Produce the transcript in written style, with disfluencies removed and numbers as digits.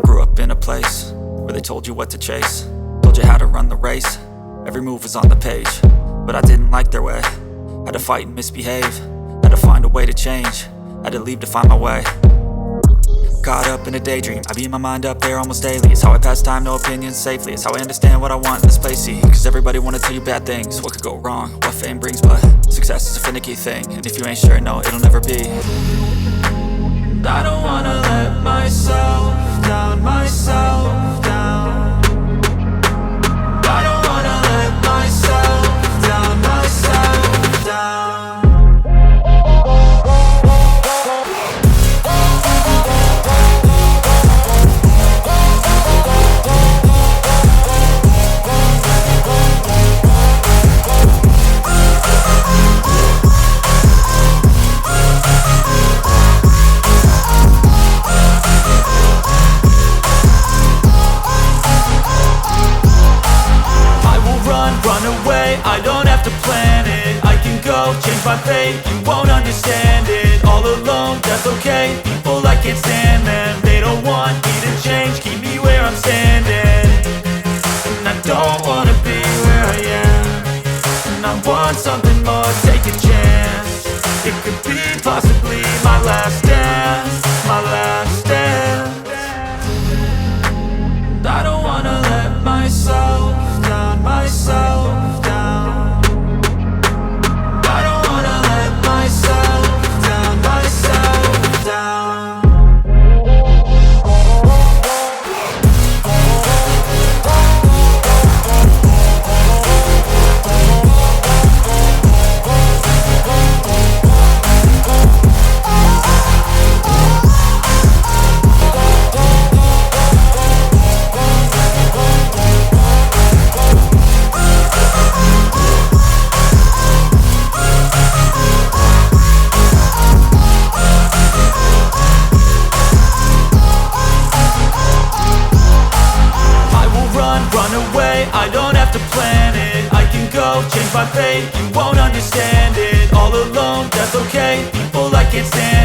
grew up in a place where they told you what to chase, told you how to run the race. Every move was on the page, but I didn't like their way. Had to fight and misbehave, had to find a way to change, had to leave to find my way. Caught up in a daydream, I beat my mind up there almost daily. It's how I pass time, no opinions safely. It's how I understand what I want in this place, see. Cause everybody wanna tell you bad things, what could go wrong, what fame brings. But success is a finicky thing, and if you ain't sure, no, it'll never be. I don't wanna let myself down, myself down. I don't wanna let myself down, myself down. I don't have to plan it, I can go change my fate. You won't understand it, all alone, that's okay. People, I can't stand them, they don't want me to change. Keep me where I'm standing, and I don't wanna be where I am. And I want something more, take a chance. It could be possibly my last dance, my last dance. I don't wanna let myself down, myself down. I don't have to plan it, I can go change my fate. You won't understand it, all alone, that's okay. People, I can't stand